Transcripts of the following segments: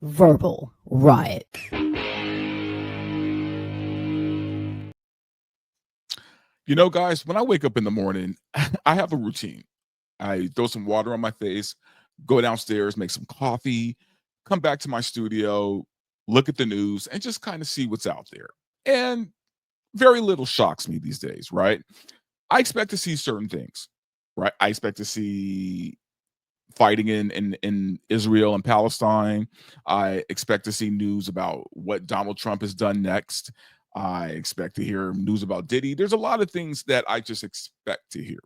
Verbal Riot. You know, guys, when I wake up in the morning, I have a routine. I throw some water on my face, go downstairs, make some coffee, come back to my studio, look at the news, and just kind of see what's out there. And very little shocks me these days, right? I expect to see certain things, right? I expect to see fighting in Israel and Palestine. I expect to see news about what Donald Trump has done next. I expect to hear news about Diddy. There's a lot of things that I just expect to hear.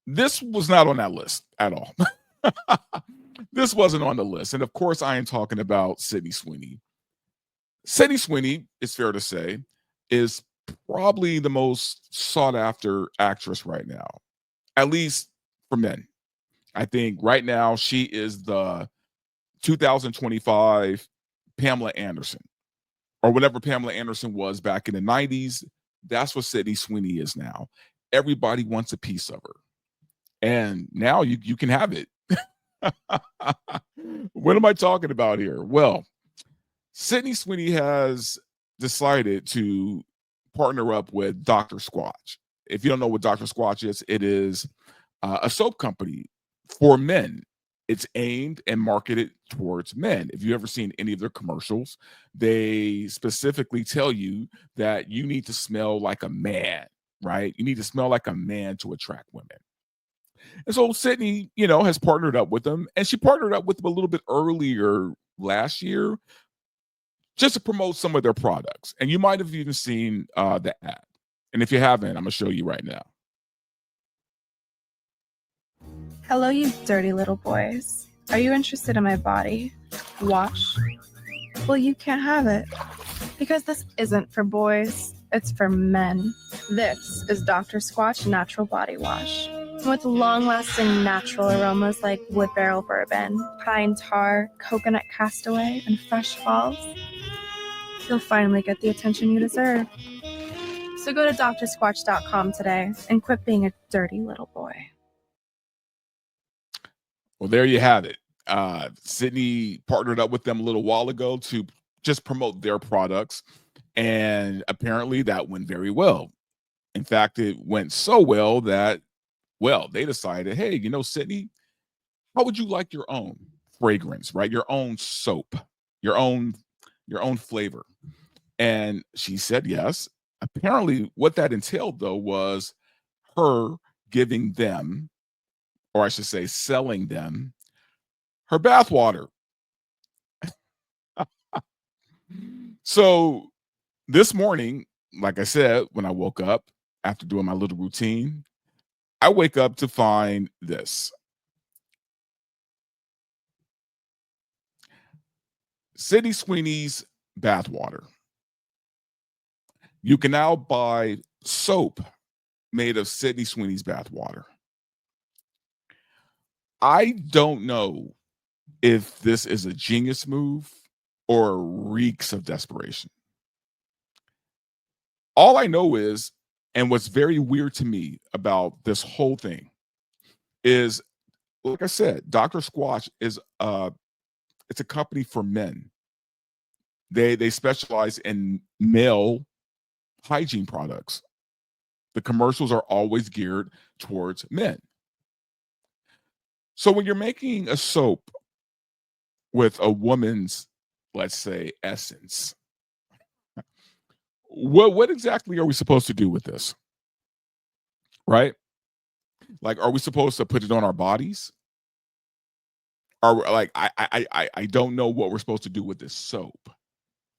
This was not on that list at all. This wasn't on the list. And of course, I am talking about Sydney Sweeney. Sydney Sweeney, it's fair to say, is probably the most sought after actress right now, at least for men. I think right now she is the 2025 Pamela Anderson, or whatever Pamela Anderson was back in the 90s. That's what Sydney Sweeney is now. Everybody wants a piece of her. And now you can have it. What am I talking about here? Well, Sydney Sweeney has decided to partner up with Dr. Squatch. If you don't know what Dr. Squatch is, it is a soap company for men. It's aimed and marketed towards men. If you've ever seen any of their commercials, they specifically tell you that you need to smell like a man, right? You need to smell like a man to attract women. And so Sydney, has partnered up with them, and she partnered up with them a little bit earlier last year just to promote some of their products. And you might have even seen the ad. And if you haven't, I'm going to show you right now. Hello, you dirty little boys. Are you interested in my body? Wash? Well, you can't have it. Because this isn't for boys, it's for men. This is Dr. Squatch Natural Body Wash. With long-lasting natural aromas like wood barrel bourbon, pine tar, coconut castaway, and fresh falls, you'll finally get the attention you deserve. So go to drsquatch.com today and quit being a dirty little boy. Well, there you have it. Sydney partnered up with them a little while ago to just promote their products, and apparently that went very well. In fact, it went so well that, they decided, hey, Sydney, how would you like your own fragrance, right? Your own soap, your own flavor. And she said yes. Apparently, what that entailed, though, was her giving them, or I should say, selling them her bathwater. So this morning, like I said, when I woke up after doing my little routine, I wake up to find this. Sydney Sweeney's bathwater. You can now buy soap made of Sydney Sweeney's bathwater. I don't know if this is a genius move or reeks of desperation. All I know is, and what's very weird to me about this whole thing is, like I said, Dr. Squatch is it's a company for men. They specialize in male hygiene products. The commercials are always geared towards men. So when you're making a soap with a woman's, let's say, essence, what exactly are we supposed to do with this? Right? Like, are we supposed to put it on our bodies? Are like I don't know what we're supposed to do with this soap.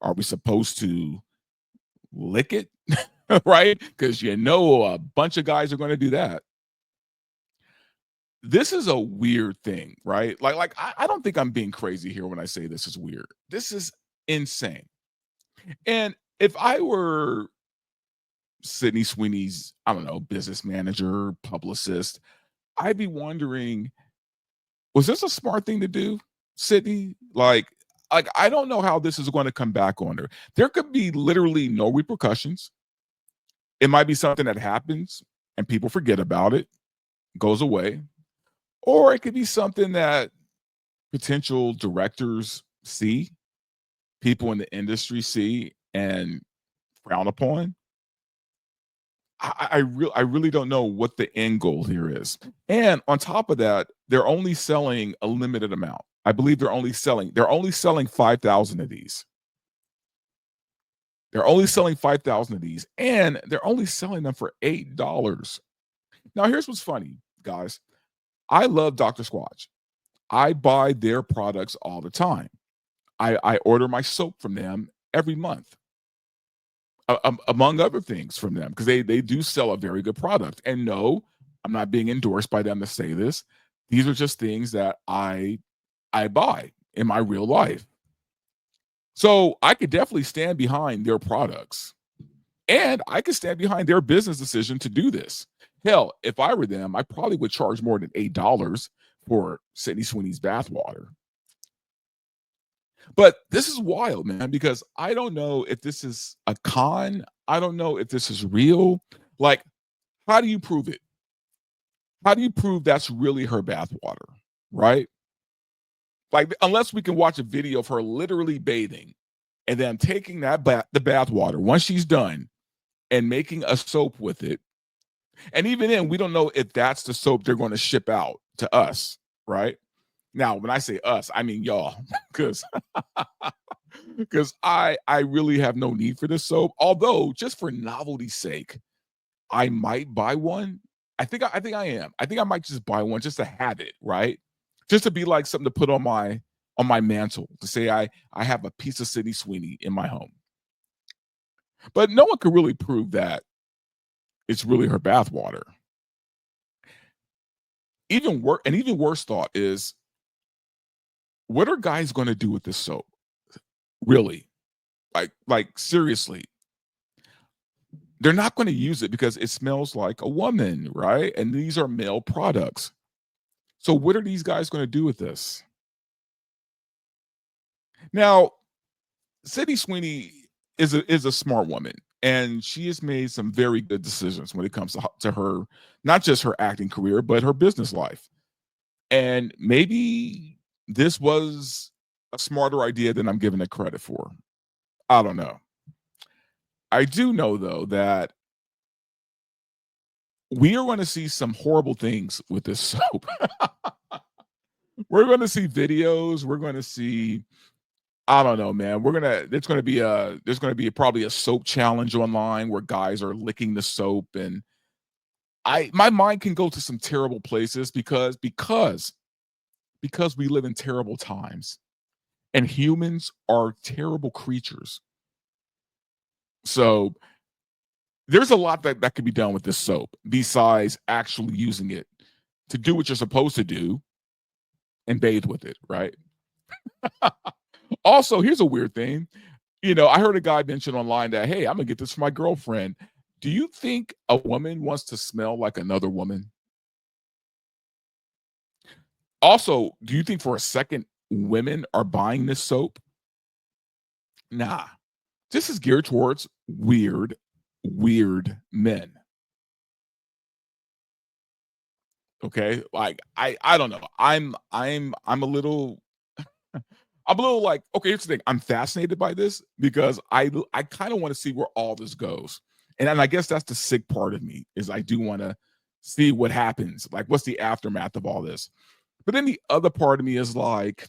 Are we supposed to lick it? Right? Because a bunch of guys are going to do that. This is a weird thing, right? I don't think I'm being crazy here when I say this is weird. This is insane. And if I were Sydney Sweeney's, I don't know, business manager, publicist, I'd be wondering, was this a smart thing to do, Sydney? Like I don't know how this is going to come back on her. There could be literally no repercussions. It might be something that happens and people forget about it, goes away. Or it could be something that potential directors see, people in the industry see, and frown upon. I really don't know what the end goal here is. And on top of that, they're only selling a limited amount. I believe they're only selling 5,000 of these. They're only selling 5,000 of these, and they're only selling them for $8. Now, here's what's funny, guys. I love Dr. Squatch. I buy their products all the time. I order my soap from them every month. Among other things from them, because they do sell a very good product. And no, I'm not being endorsed by them to say this. These are just things that I buy in my real life. So I could definitely stand behind their products, and I could stand behind their business decision to do this. Hell, if I were them, I probably would charge more than $8 for Sydney Sweeney's bathwater. But this is wild, man, because I don't know if this is a con. I don't know if this is real. Like, how do you prove it? How do you prove that's really her bathwater, right? Like, unless we can watch a video of her literally bathing and then taking the bathwater once she's done and making a soap with it. And even then, we don't know if that's the soap they're going to ship out to us, right? Now, when I say us, I mean y'all, because I really have no need for this soap. Although, just for novelty's sake, I might buy one. I think I am. I think I might just buy one just to have it, right? Just to be like something to put on my mantle, to say I have a piece of Sydney Sweeney in my home. But no one could really prove that it's really her bathwater. Even worse thought is, what are guys going to do with this soap? Really? Like seriously. They're not going to use it because it smells like a woman, right? And these are male products. So what are these guys going to do with this? Now, Sydney Sweeney is a smart woman, and she has made some very good decisions when it comes to her, not just her acting career, but her business life. And maybe this was a smarter idea than I'm giving it credit for. I don't know. I do know, though, that we are going to see some horrible things with this soap. We're going to see videos. We're going to see, I don't know, man. There's going to be probably a soap challenge online where guys are licking the soap, and my mind can go to some terrible places because we live in terrible times, and humans are terrible creatures. So there's a lot that could be done with this soap besides actually using it to do what you're supposed to do and bathe with it, right? Also, here's a weird thing. I heard a guy mention online that, hey, I'm gonna get this for my girlfriend. Do you think a woman wants to smell like another woman? Also, do you think for a second women are buying this soap? Nah. This is geared towards weird men. Okay? Like I don't know. I'm a little like, okay, here's the thing. I'm fascinated by this because I kind of want to see where all this goes. And I guess that's the sick part of me, is I do want to see what happens. Like, what's the aftermath of all this? But then the other part of me is like,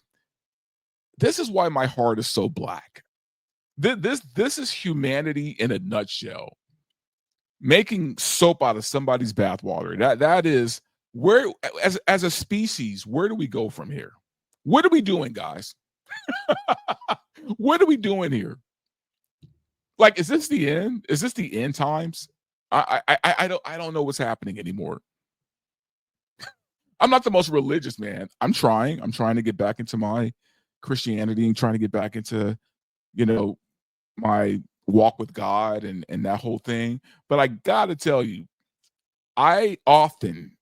this is why my heart is so black. This is humanity in a nutshell. Making soap out of somebody's bathwater. That is where, as a species, where do we go from here? What are we doing, guys? What are we doing here? Like, is this the end? Is this the end times? I don't know what's happening anymore. I'm not the most religious man. I'm trying to get back into my Christianity and trying to get back into, my walk with God and that whole thing. But I gotta tell you, I often,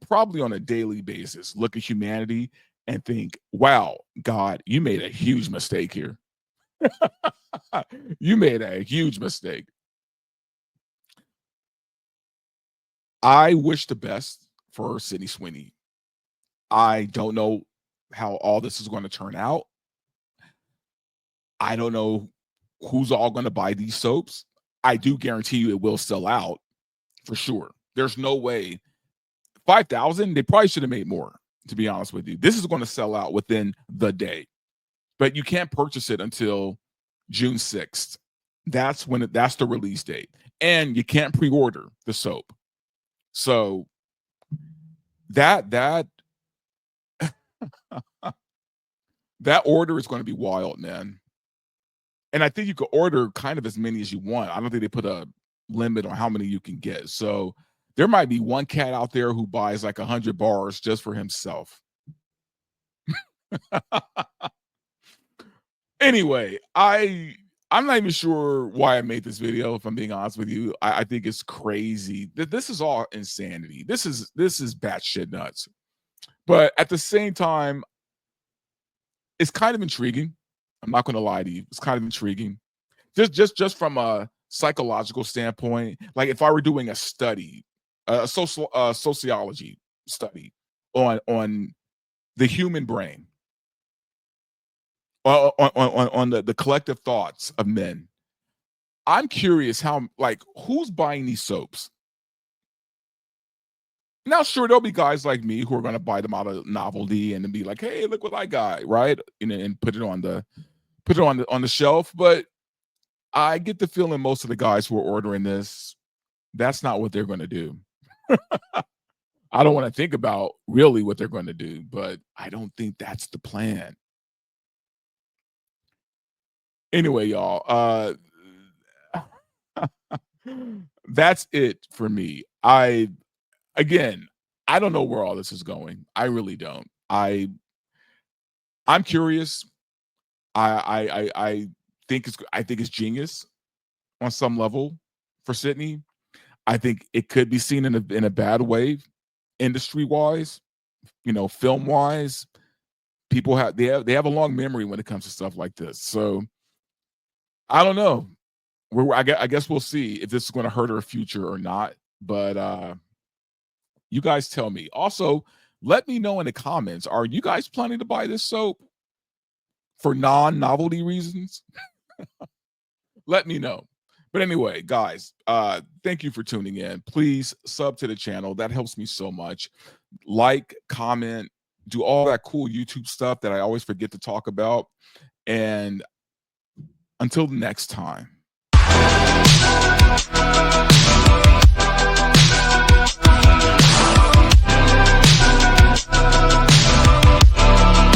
probably on a daily basis, look at humanity and think, wow, God, you made a huge mistake here. You made a huge mistake. I wish the best for Sydney Sweeney. I don't know how all this is going to turn out. I don't know who's all going to buy these soaps. I do guarantee you it will sell out for sure. There's no way. 5,000, they probably should have made more, to be honest with you. This is going to sell out within the day, but you can't purchase it until June 6th. That's the release date, and you can't pre-order the soap. So that order is going to be wild, man. And I think you could order kind of as many as you want. I don't think they put a limit on how many you can get. So there might be one cat out there who buys like 100 bars just for himself. Anyway, I'm not even sure why I made this video, if I'm being honest with you. I think it's crazy. This is all insanity. This is batshit nuts. But at the same time, it's kind of intriguing. I'm not going to lie to you. It's kind of intriguing. Just from a psychological standpoint, like if I were doing a study, a sociology study on the human brain, on the collective thoughts of men, I'm curious who's buying these soaps. Now, sure, there'll be guys like me who are going to buy them out of novelty and then be like, "Hey, look what I got," right? And put it on the shelf. But I get the feeling most of the guys who are ordering this, that's not what they're going to do. I don't want to think about really what they're going to do, but I don't think that's the plan. Anyway, y'all, that's it for me. I don't know where all this is going. I really don't. I'm curious. I think it's genius on some level for Sydney. I think it could be seen in a bad way, industry wise, film wise. People have a long memory when it comes to stuff like this. So I don't know. I guess we'll see if this is going to hurt our future or not. But you guys tell me. Also, let me know in the comments. Are you guys planning to buy this soap for non-novelty reasons? Let me know. But anyway, guys, thank you for tuning in. Please sub to the channel. That helps me so much. Like, comment, do all that cool YouTube stuff that I always forget to talk about. And until next time.